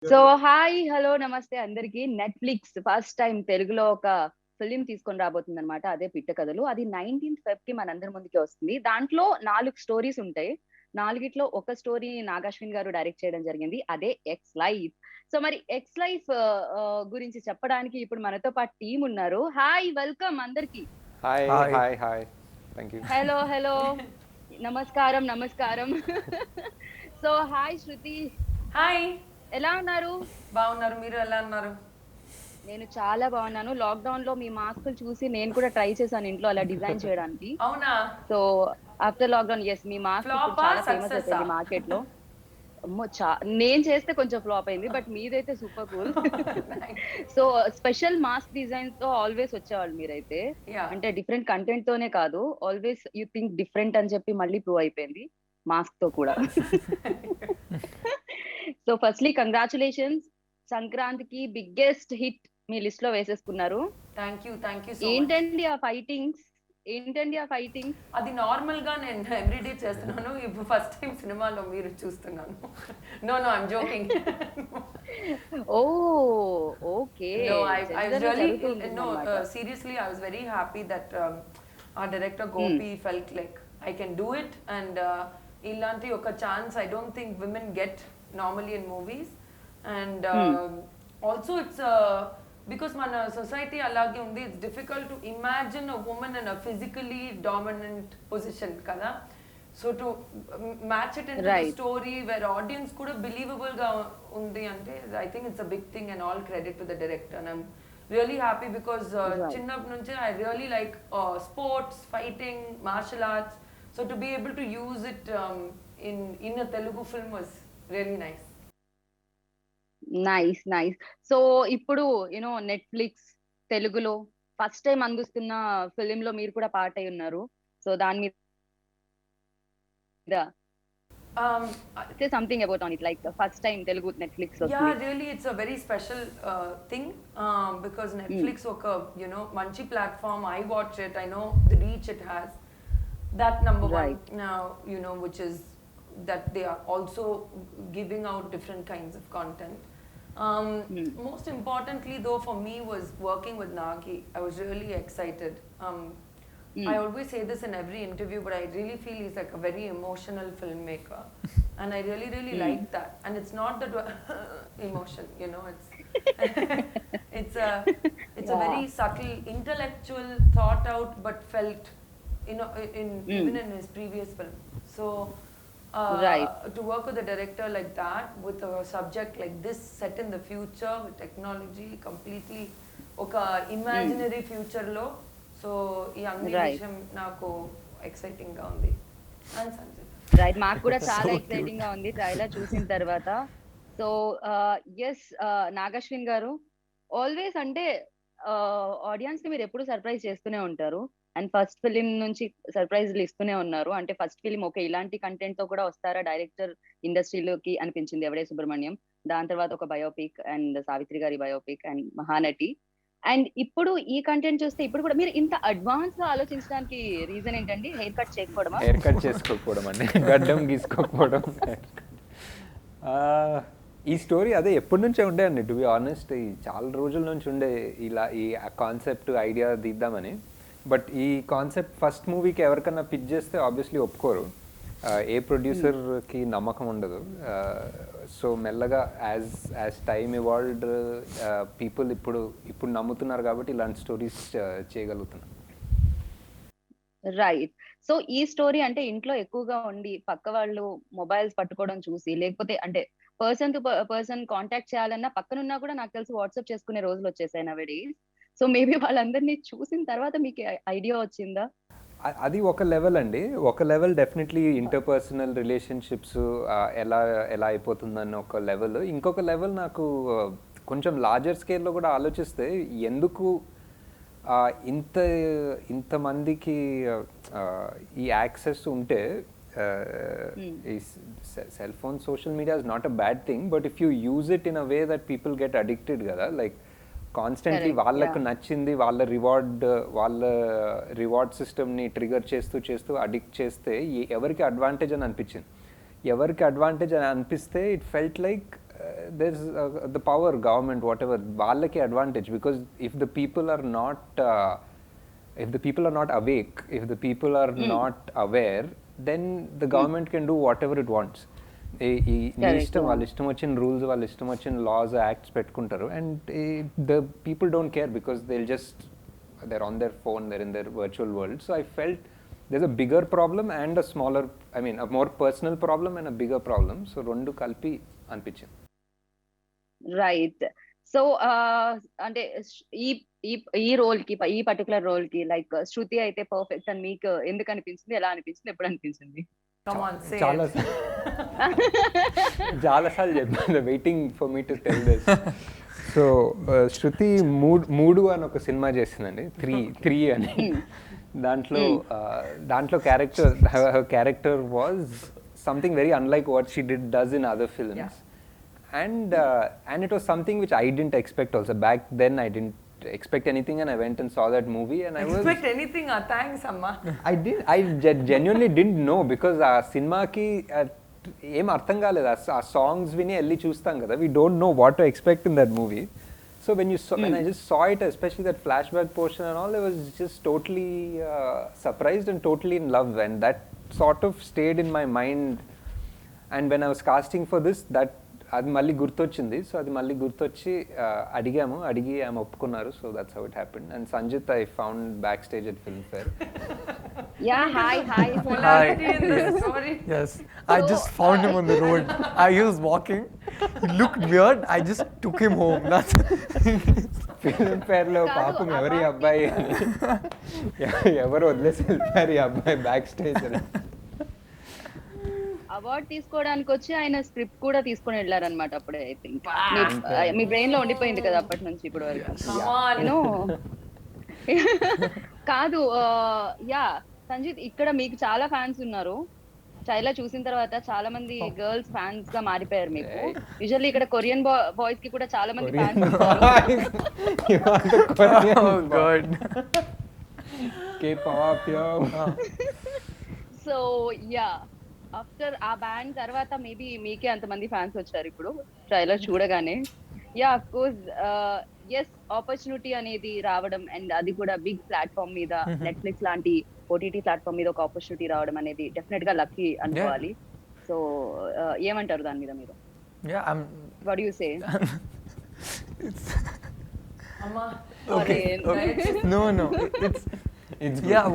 So hi hello నమస్తే అందరికి. Netflix first time తెలుగులో ఒక ఫిల్మ్ తీసుకొని రాబోతుందన్నమాట. అదే పిట్ట కథలు. అది 19థ్ ఫెబ్‌కి మనందరి ముందుకి వస్తుంది. దాంట్లో 4 స్టోరీస్ ఉంటాయి. నాలుగిట్లో ఒక స్టోరీ నాగాశ్విన్ గారు డైరెక్ట్ చేయడం జరిగింది. అదే 'ఎక్స్ లైఫ్'. సో మరి 'ఎక్స్ లైఫ్' గురించి చెప్పడానికి ఇప్పుడు మనతో పాటు టీమ్ ఉన్నారు. హాయ్ వెల్కమ్ అందరికి. Hi hi. Hi hi thank you. Hello hello. నమస్కారం నమస్కారం. సో హాయ్ శృతి. హాయ్. ఎలా ఉన్నారు? బాగున్నారు. మీరు ఎలా ఉన్నారు? నేను చాలా బాగున్నాను. లాక్‌డౌన్‌లో మీ మాస్కులు చూసి నేను కూడా ట్రై చేశాను ఇంట్లో అలా డిజైన్ చేయడానికి. అవునా? సో, ఆఫ్టర్ లాక్‌డౌన్ యెస్, మీ మాస్క్ ఇప్పుడు ఫ్లాపా? చాలా ఫేమస్ సక్సెసా? అయిపోయింది మార్కెట్‌లో. అమ్మో! నేను చేస్తే కొంచెం ఫ్లాప్ అయింది. బట్ మీదైతే super cool. So, special mask డిజైన్స్‌తో ఆల్‌వేస్ వచ్చేవాళ్ళు మీరైతే. యాహ్! అంటే డిఫరెంట్ కంటెంట్‌తోనే కాదు, ఆల్‌వేస్ యూ థింక్ డిఫరెంట్ అని చెప్పి మళ్ళీ ప్రూవ్ అయిపోయింది మాస్క్‌తో కూడా. So, firstly congratulations. సంక్రాంతికి బిగ్గెస్ట్ హిట్ మీ లిస్ట్‌లో వేసేసుకున్నారు. Thank you. Thank you so much. ఏంటండి ఆ ఫైటింగ్స్? ఏంటండి ఆ ఫైటింగ్స్? అది నార్మల్‌గా నేను ఎవ్రీడే చేస్తున్నాను. ఇప్పుడు ఫస్ట్ టైమ్ సినిమాలో మీరు చూస్తున్నాను. No, no, I'm joking. Oh! Okay. No, I was జనరల్‌గా really, జరుగుతూ no, ఉంటుందన్నమాట. seriously, I was very happy that our director హ్మ్. Gopi felt like I can do it, and ఇలాంటి ఒక chance I don't think women get normally in movies, and హ్మ్. also it's because మన society అలాగే ఉంది. It's difficult to imagine a woman in a physically dominant position కదా. So to match it into the Right. story where audience కూడా believable గా ఉంది అంటే I think it's a big thing, and all credit to the director, and I'm really happy because Right. చిన్నప్పటి నుంచే I really like sports, fighting, martial arts, so to be able to use it in a Telugu film was really nice. Nice. Nice. So, ఇప్పుడు Netflix తెలుగులో first time అందిస్తున్న ఫిల్మ్‌లో మీరు కూడా part అయ్యి ఉన్నారు. So, దాని మీద Um, say something about on it, like first time Telugu Netflix Yeah, వస్తుంది. really, it's a very special thing because హ్మ్. Netflix, oka, manchi platform. I watch it. I know the reach it has. That number one Right. now, which is that they are also giving out different kinds of content. హ్మ్. Most importantly, though, for me was working with Nagi. I was really excited. I హ్మ్. always say this in every interview, but I really feel he's like a very emotional filmmaker, and I really, really Hmm. like that. And it's not that emotion, it's it's a it's a Yeah. very subtle, intellectual, thought out, but felt, even in his previous film. So Right. to work with a director like that, with a subject like this set in the future with technology completely ఒక imaginary ఫ్యూచర్లో, so ఈ అన్ని Right. విషయం నాకు ఎక్సైటింగ్గా ఉంది. And Sanjay. Right. మాకు కూడా చాలా So ఎక్సైటింగ్ గా ఉంది ట్రైలర్ చూసిన తర్వాత. సో యెస్, నాగశ్విన్ గారు, ఆల్వేస్ అంటే ఆడియన్స్ ని మీరు ఎప్పుడు సర్ప్రైజ్ చేస్తూనే ఉంటారు. అండ్ ఫస్ట్ ఫిలిం నుంచి సర్ప్రైజ్లు ఇస్తూనే ఉన్నారు. అంటే ఫస్ట్ ఫిలిం ఓకే, ఇలాంటి కంటెంట్ తో కూడా వస్తారా డైరెక్టర్ ఇండస్ట్రీలోకి అనిపించింది ఎవడే సుబ్రహ్మణ్యం. దాని తర్వాత ఒక బయోపిక్ అండ్ సావిత్రి గారి బయోపిక్ అండ్ మహానటి. అండ్ ఇప్పుడు ఈ కంటెంట్ చూస్తే ఇప్పుడు కూడా మీరు ఇంత అడ్వాన్స్ గా ఆలోచించడానికి రీజన్ ఏంటండి? హెయిర్ కట్ చేయకపోవడమా? హెయిర్ కట్ చేసుకోకపోవడం అండి, గడ్డం గీసుకోకపోవడం. ఆ, ఈ స్టోరీ అదే ఎప్పటి నుంచే ఉండే అండి, టు బి ఆనెస్ట్. ఈ చాలా రోజుల నుంచి ఉండే ఇలా ఈ కాన్సెప్ట్ ఐడియా తీద్దామని. బట్ ఈ కాన్సెప్ట్ ఫస్ట్ మూవీకి ఎవరికన్నా పిచ్ చేస్తే ఆబ్వియస్లీ ఒప్పుకోరు. ఏ ప్రొడ్యూసర్కి నమ్మకం ఉండదు. సో మెల్లగా యాజ్ టైమ్ ఇవాల్వ్డ్, పీపుల్ ఇప్పుడు నమ్ముతున్నారు కాబట్టి ఇలాంటి స్టోరీస్ చేయగలుగుతున్నాం. రైట్. సో ఈ స్టోరీ అంటే ఇంట్లో ఎక్కువగా ఉండి పక్క వాళ్ళు మొబైల్స్ పట్టుకోవడం చూసి, లేకపోతే అంటే పర్సన్ టు పర్సన్ కాంటాక్ట్ చేయాలన్నా పక్కనున్నా కూడా నాకు తెలిసి వాట్సాప్ చేసుకునే రోజులు వచ్చేసాయి నౌ-ఏ-డేస్. సో మేబీ వాళ్ళందరినీ చూసిన తర్వాత మీకు ఐడియా వచ్చిందా? అది ఒక లెవెల్ అండి. ఒక లెవెల్ డెఫినెట్లీ ఇంటర్పర్సనల్ రిలేషన్షిప్స్ ఎలా ఎలా అయిపోతుందని ఒక లెవెల్. ఇంకొక లెవెల్ నాకు కొంచెం లార్జర్ స్కేల్లో కూడా ఆలోచిస్తే ఎందుకు ఇంత ఇంతమందికి ఈ యాక్సెస్ ఉంటే, ఈ cell phone social media is not a bad thing, but if you use it in a way that people get addicted కదా, లైక్ కాన్స్టెంట్లీ Correct. వాళ్ళకు Yeah. నచ్చింది వాళ్ళ రివార్డ్ సిస్టమ్ని ట్రిగర్ చేస్తూ అడిక్ట్ చేస్తే ఎవరికి అడ్వాంటేజ్ అని అనిపించింది. ఎవరికి అడ్వాంటేజ్ అని అనిపిస్తే it felt like there's the power, government, whatever, వాళ్ళకి advantage, because if the people are not awake, if the people are not aware, then the government can do whatever it wants. ఈ నీ Correct, ఇష్టం, yeah. వాళ్ళ ఇష్టం వచ్చిన rules, వాళ్ళ ఇష్టం వచ్చిన లాస్, యాక్ట్స్ పెట్టుకుంటారు, and the people don't care because they're on their phone, they're in their virtual world. So I felt there's a bigger problem and a smaller, I mean a more personal problem and a bigger problem. So రెండు కలిపి అనిపించింది. Right. So అంటే ఈ ఈ ఈ role కి, ఈ particular role కి లైక్ శృతి అయితే పర్ఫెక్ట్ అని మీకు ఎందుకు అనిపించింది, ఎలా అనిపించింది, ఎప్పుడు అనిపించింది? Come on, say చాలా it. చాలాసార్లు చెప్పాను, waiting for me to tell this. So Shruti మూడు అని ఒక సినిమా చేసిందండి, త్రీ అని. దాంట్లో character was something very unlike what she does in other films. And it was something which I didn't expect also. Back then I didn't expect anything, and I went and saw that movie, and I was... Expect anything? Thanks, Amma. I genuinely didn't know, because ఆ సినిమాకి ఏం అర్థం కాలేదు. ఆ songs విని వెళ్ళి చూస్తాం కదా, we don't know what to expect in that movie. So when I just saw it, especially that flashback portion and all, I was just totally surprised and totally in love, and that sort of stayed in my mind. And when I was casting for this, అది మళ్ళీ గుర్తొచ్చింది. So అది మళ్ళీ గుర్తొచ్చి అడిగి ఆమె ఒప్పుకున్నారు. So that's how it happened. And Sanjit I found back stage at film fair. Yeah, hi. Polarity in this story. Yes, I just found him on the road. He was walking. He looked weird. I just took him home. That's ఫిల్మ్ ఫేర్లో పాపం ఎవరి అబ్బాయి అని ఎవరు వదిలేసి వెళ్ళిపోయారు ఈ అబ్బాయి బ్యాక్ స్టేజ్ అని. అవార్డ్ తీసుకోవడానికి వచ్చి ఆయన స్క్రిప్ట్ కూడా తీసుకొని వెళ్ళారనమాట అప్పుడే. ఐ థింక్ మీ బ్రెయిన్ లో ఉండిపోయింది కదా అప్పటి నుంచి ఇప్పటి వరకు. Come on. కాదు, యా సంజిత్, ఇక్కడ మీకు చాలా ఫ్యాన్స్ ఉన్నారు. ట్రైలర్ చూసిన తర్వాత చాలా మంది గర్ల్స్ ఫ్యాన్స్ గా మారిపోయారు మీకు. యూజువల్లీ ఇక్కడ కొరియన్ బాయ్స్ కి కూడా చాలా మంది ఫ్యాన్స్ ఉన్నారు. oh god. K-pop, yo. So yeah, after a band తర్వాత మేబీ మీకే అంతమంది ఫ్యాన్స్ వచ్చారు ఇప్పుడు ట్రైలర్ చూడగానే. Yeah, of course, yes, opportunity అనేది రావడం, అండ్ అది కూడా బిగ్ ప్లాట్ఫామ్ మీద, నెట్ఫ్లిక్స్ లాంటి ఓటీటీ ప్లాట్ఫామ్ మీద ఒక ఆపర్చునిటీ రావడం అనేది డెఫినెట్ గా లక్కీ అనుకోవాలి. సో ఏమంటారు దాని మీద మీరు? Yeah, what do you say? Amma. okay. No, it's good. yeah.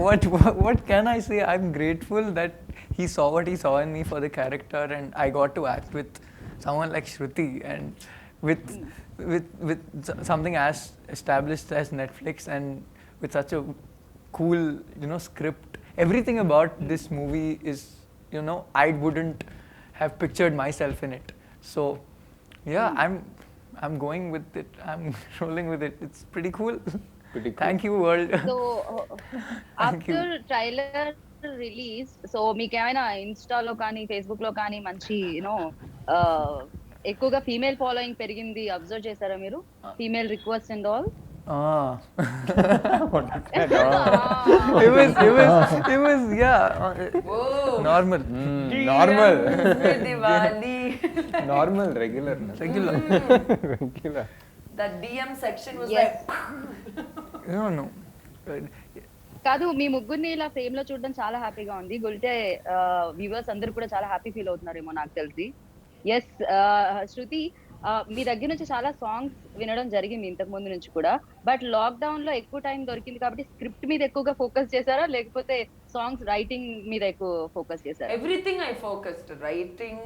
What can I say? I'm grateful that he saw what he saw in me for the character, and I got to act with someone like Shruti, and with something as established as Netflix, and with such a cool, script. Everything about this movie is, I wouldn't have pictured myself in it. So, yeah, I'm going with it. I'm rolling with it. It's pretty cool. Thank you, world. So after trailer release, so మీకు ఏమైనా ఇన్స్టాలో కానీ Facebook లో కానీ మంచి ఎక్కువగా female following పెరిగింది observe చేశారా మీరు? Female request and all. It was yeah, Whoa. normal. Normal. Diwali. Normal, regular. That DM section was Yes. like. No. కాదు, మీ ముగ్గురిని ఇలా ఫ్రేమ్ లో చూడడం చాలా హ్యాపీగా ఉంది. గుల్టే వ్యూవర్స్ అందరూ కూడా చాలా హ్యాపీ ఫీల్ అవుతున్నారేమో నాకు తెలిసి. ఎస్, శృతి, మీ దగ్గర నుంచి చాలా సాంగ్స్ వినడం జరిగింది ఇంతకు ముందు నుంచి కూడా. బట్ లాక్డౌన్ లో ఎక్కువ టైం దొరికింది కాబట్టి స్క్రిప్ట్ మీద ఎక్కువగా ఫోకస్ చేశారా, లేకపోతే సాంగ్స్ రైటింగ్ మీద ఎక్కువ ఫోకస్ చేశారా? Everything I focused: writing,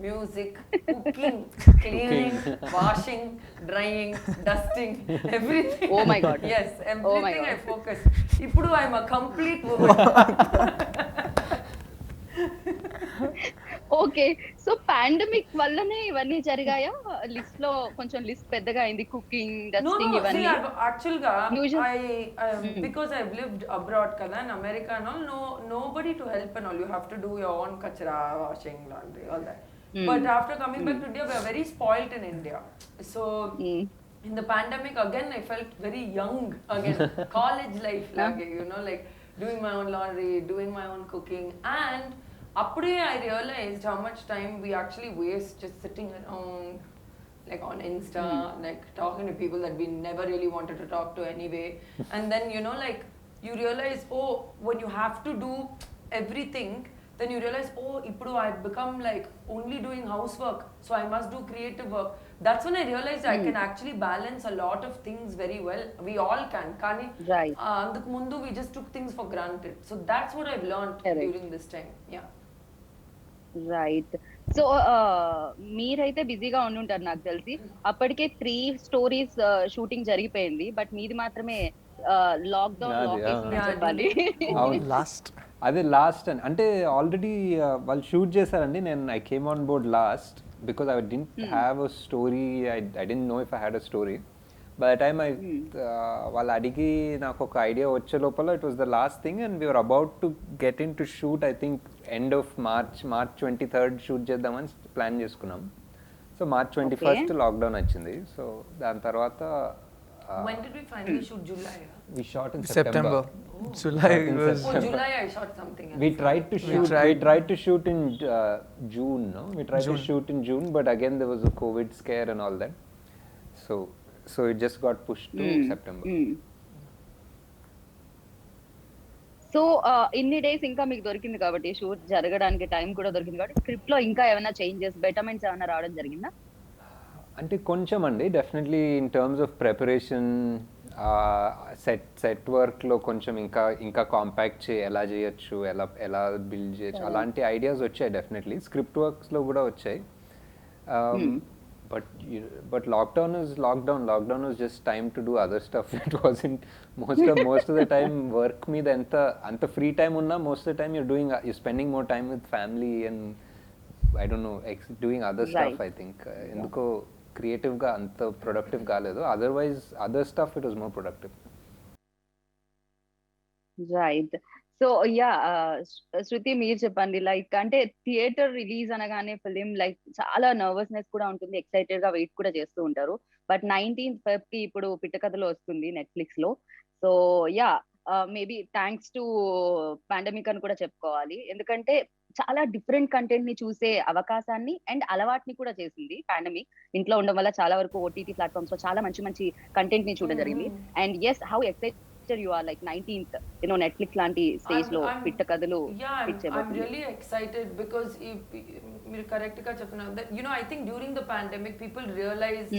music, cooking, cleaning, washing, drying, dusting, everything. Oh my God. Yes, Oh my everything God. I focused. Ippudu I'm a complete woman. Okay, so pandemic వల్లనే ఇవన్నీ జరిగాయా? List లో కొంచెం list పెద్దగా అయింది, cooking, No, dusting see, ఇవన్నీ. actually, because I've lived abroad, kada, in America and all, nobody to help and all. You have to do your own kachra, washing, laundry, all that. But after coming back to India, we are very spoilt in India. So, in the pandemic, again, I felt very young again. College life, like, doing my own laundry, doing my own cooking. And appude I realized how much time we actually waste just sitting around, like on Insta, like talking to people that we never really wanted to talk to anyway. And then, you know, like you realize, oh, when you have to do everything, then you realize, oh, ippudu I've become like only doing housework, so I must do creative work. That's when I realized I can actually balance a lot of things very well. We all can. Kani, Right. andaku mundu we just took things for granted. So that's what I've learned Correct. during this time. Yeah. Right so మీరైతే బిజీగా ఉండుంటారు నాకు తెలిసి. అప్పటికే 3 stories shooting జరిగిపోయింది, but మీది మాత్రమే lockdown నాది, లాక్ వేసిందని yeah. చెప్పాలి. అవును. Last. అదే లాస్ట్ అని అంటే ఆల్రెడీ వాళ్ళు షూట్ చేశారండి. నేను I came on board last because I didn't have a story. I didn't know if I had a story. By the time వాళ్ళు అడిగి నాకు ఒక ఐడియా వచ్చే లోపల it was the last thing and we're about to get in to shoot. I think end of March 23rd shoot చేద్దామని plan చేసుకున్నాం. So March 21st lockdown వచ్చింది. So దాని తర్వాత When did we finally shoot? July? we shot in September. July Shot in was. Oh, July I shot something else. We tried to shoot. We tried to shoot in June. No, we tried to shoot in June, but again there was a COVID scare and all that. So it just got pushed to September. So ఇన్ని days ఇంకా మీకు దొరికింది కాబట్టి, shoot జరగడానికి time కూడా దొరికింది కాబట్టి, script లో ఇంకా ఏమైనా చేంజెస్, బెటర్మెంట్స్ ఏమైనా రావడం జరిగిందా? అంటే కొంచెం అండి, definitely in terms of preparation set వర్క్లో కొంచెం ఇంకా కాంపాక్ట్ ఎలా చేయొచ్చు, ఎలా బిల్డ్ చేయొచ్చు, అలాంటి ఐడియాస్ వచ్చాయి డెఫినెట్లీ. స్క్రిప్ట్ వర్క్స్లో కూడా వచ్చాయి. But lockdown was just time to do other stuff. It wasn't most of the time work మీద anta free time unna, most of the time you're spending more time with family and I don't know, doing other stuff. Right. I think ఎందుకో creative గా అంత productive కాలేదు. Otherwise other stuff it was more productive. Right. So yeah, Shruti మీరు చెప్పండి. Like అంటే theatre release అనగానే film like చాలా నర్వస్నెస్ కూడా ఉంటుంది, ఎక్సైటెడ్ గా వెయిట్ కూడా చేస్తూ ఉంటారు. బట్ 19th Feb కి ఇప్పుడు పిట్టకథలో వస్తుంది నెట్ఫ్లిక్స్ లో. So yeah, maybe thanks to pandemic అని కూడా చెప్పుకోవాలి. ఎందుకంటే చాలా డిఫరెంట్ కంటెంట్ ని చూసే అవకాశాన్ని అండ్ అలవాటుని కూడా చేసింది పాండమిక్. ఇంట్లో ఉండడం వల్ల చాలా వరకు ఓటీటీ ప్లాట్ఫామ్స్ లో చాలా మంచి మంచి కంటెంట్ ని చూడడం జరిగింది. And yes, how excited you are, like 19th, you know, Netflix లాంటి స్టేజ్ లో Pitta Kathalu pitch I'm really excited because మీరు కరెక్ట్ గా చెప్తున్నారు that, you know, I think during the pandemic people realized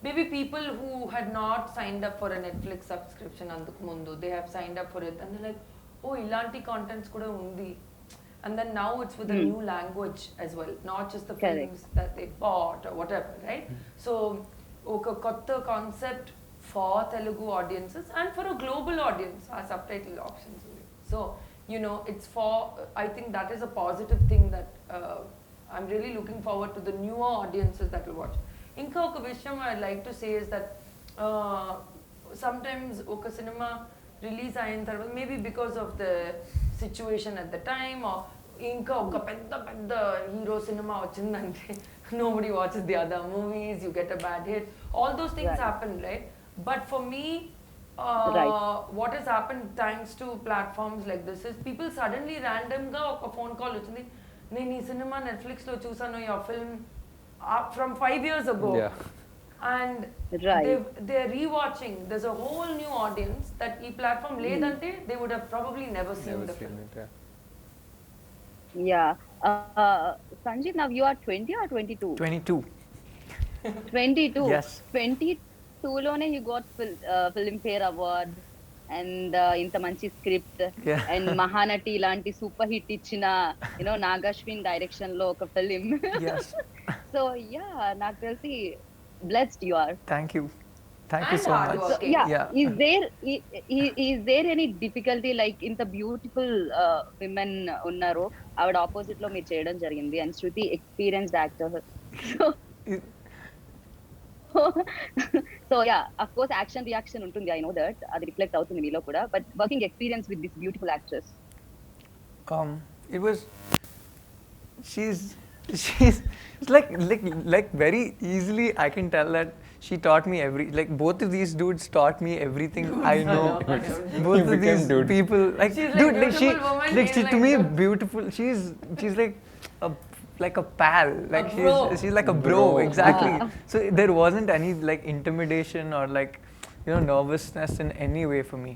maybe people who had not signed up for a Netflix subscription anduku mundu, they have signed up for it and they're like, oh, ilanti contents kuda undi. And then now it's with a new language as well, not just the films that they bought or whatever, right? So oka kotta concept for Telugu audiences and for a global audience, our subtitle options. So, you know, it's for, I think that is a positive thing that I'm really looking forward to the newer audiences that will watch. Inka oka vishayam I'd like to say is that sometimes oka cinema release ayin tarvata, maybe because of the situation at the time, or inka oka pedda hero cinema vachindante nobody watches the other movies, you get a bad hit, all those things happen, right? But for me, what has happened thanks to platforms like this is people suddenly random ga oka phone call ochindi, nenu ee cinema Netflix lo chusanu your film from 5 years ago. Yeah. And they're rewatching. There's a whole new audience that ee platform ledante they would have probably never seen the film. Yeah. Sanjeev, now you are 20 or 22? 22. 22. Yes. 22 లోనే you got Filmfare Award and ఇంత మంచి script and Mahanati ఇలాంటి super hit ఇచ్చిన you know Nag Ashwin direction లో ఒక film. So yeah, నాకు తెలిసి blessed you are. Thank you so much. So, yeah. Is there any difficulty, like ఇంత బ్యూటిఫుల్ విమెన్ ఉన్నారు, ఆవిడ ఆపోజిట్ లో మీరు చేయడం జరిగింది and Shruti experienced actor. So yeah, of course action reaction ఉంటుంది, ఐ నో దట్, అది రిఫ్లెక్ట్ అవుతుంది మీలో కూడా. But working experience with this beautiful actress. It was, she's like very easily I can tell that she taught me like both of these dudes taught me everything I know. Both of these people, like, she's dude, like she to me beautiful. She's like like a pal, like bro. she's like a bro, exactly. So there wasn't any like intimidation or like, you know, nervousness in any way for me,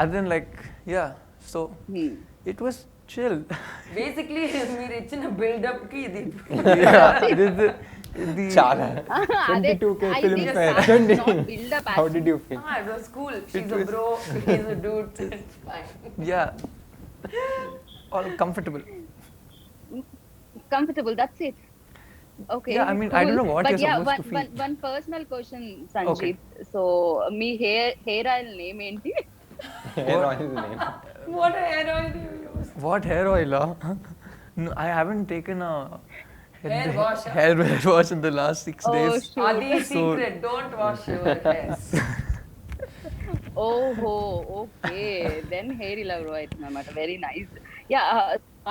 other than like, yeah, so it was chill. Basically మీరు ఇచ్చిన buildup కి ఇది Yeah, the చాలా అదే 22K I film just fare. not build up How did you feel? it was cool. She's a bro, he's a dude. It's fine. yeah, all comfortable. comfortable, that's it. Okay, Yeah, I mean, I don't know what but you're yeah, supposed to feel. one personal question, Sanjeev. So me hair oil name ఏంటి? Hair oil name. What a hair oil do you use? What hair oil? No, I haven't taken a Hair wash, huh? hair wash in the last 6 Oh, days. sure. Adi secret, don't wash your hair. ఓహో okay then hair ఇలా grow అవుతుంది అనమాట. Very nice. Yeah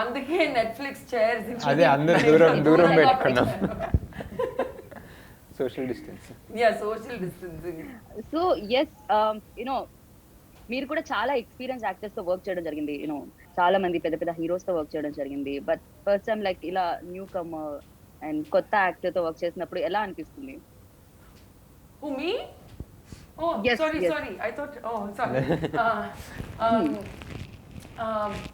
అందుకే Netflix chairs అదే అందరు దూరం పెట్టుకున్నాం. Social distance. Yeah social distancing. So yes you know మీరు కూడా చాలా ఎక్స్పీరియన్స్ యాక్టర్స్ తో వర్క్ చేయడం జరిగింది. యూనో చాలా మంది పెద్ద పెద్ద హీరోస్ తో వర్క్ చేయడం జరిగింది. బట్ ఫస్ట్ టైం లైక్ ఇలా న్యూ కమర్ అండ్ కొత్త యాక్టర్ తో వర్క్ చేసినప్పుడు ఎలా అనిపిస్తుంది? Who, me? Oh, Yes, sorry, yes. sorry. I thought, oh, sorry.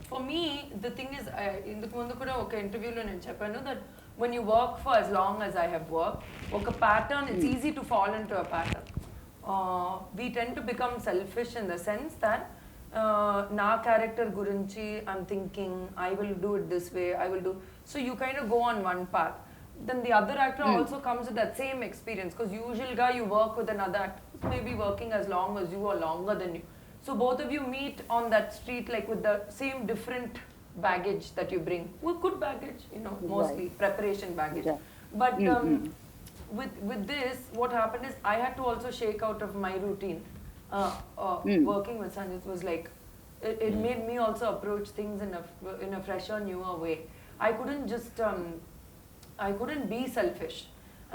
For me, the thing is, ఇందుకు ముందు కూడా ఒక ఇంటర్వ్యూలో నేను చెప్పాను that when you work for as long as I have worked, ఒక pattern, it's easy to fall into a pattern. We tend to become selfish in the sense that నా character గురించి I'm thinking, I will do it this way, I will do, so you kind of go on one path. Then the other actor also comes with that same experience, because usual guy you work with another actor who's maybe working as long as you or longer than you, so both of you meet on that street like with the same different baggage that you bring, with good baggage, you know, mostly preparation baggage. Yeah. But with this, what happened is I had to also shake out of my routine. Working with Sanjit was like, it made me also approach things in a fresher, newer way. I couldn't just I couldn't be selfish,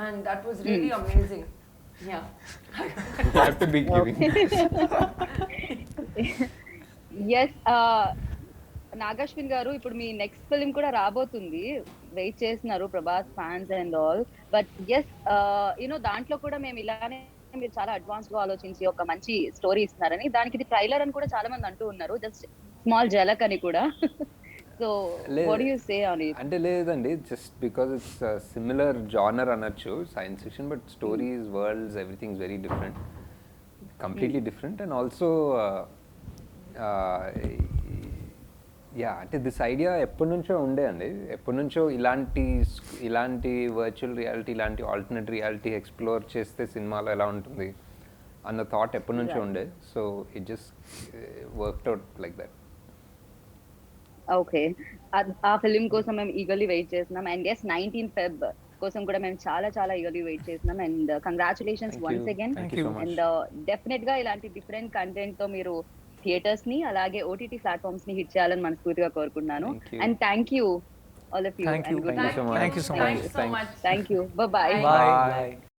and that was really amazing. Yeah. Have to be giving. Yes Nag Ashwin గారు, ఇప్పుడు మీ next film కూడా రాబోతుంది. Wait చేస్తున్నారు Prabhas fans and all. But yes you know దాంట్లో కూడా మేము ఇలానే మీరు చాలా అడ్వాన్స్ గా ఆలోచించి ఒక మంచి స్టోరీ ఇస్తున్నారని, దానికి ఇది ట్రైలర్ అని కూడా చాలా మంది అంటూ ఉన్నారు, జస్ట్ స్మాల్ జలక్ అని కూడా. So what do you say on it? అంటే లేదండి, just because it's similar genre అనొచ్చు, science fiction, but stories, worlds, everything very different, completely different. And also yeah, అంటే దిస్ ఐడియా ఎప్పటి నుంచో ఉండే అండి, ఎప్పటి నుంచో ఇలాంటి వర్చువల్ రియాలిటీ, ఇలాంటి ఆల్టర్నేట్ రియాలిటీ ఎక్స్ప్లోర్ చేస్తే సినిమాలో ఎలా ఉంటుంది అన్న థాట్ ఎప్పటి నుంచో ఉండే. So it just worked out like that. Okay, ఆ ఫిల్మ్ కోసం మేము ఈగర్లీ వెయిట్ చేస్తున్నాం. అండ్ ఎస్ 19 Feb కోసం కూడా మేము చాలా చాలా ఈగర్లీ వెయిట్ చేస్తున్నాం. And congratulations once again. Thank you so much. And definite గా ఇలాంటి డిఫరెంట్ కంటెంట్ తో మీరు థియేటర్స్ ని అలాగే ఓటీటీ ప్లాట్ఫామ్స్ ని హిట్ చేయాలని మనస్ఫూర్తిగా కోరుకుంటున్నాను. Thank you. And thank you all of you. Thank you. Good Thank you night. so much. Thank you so much. Thanks so much. Thank you. By. Bye.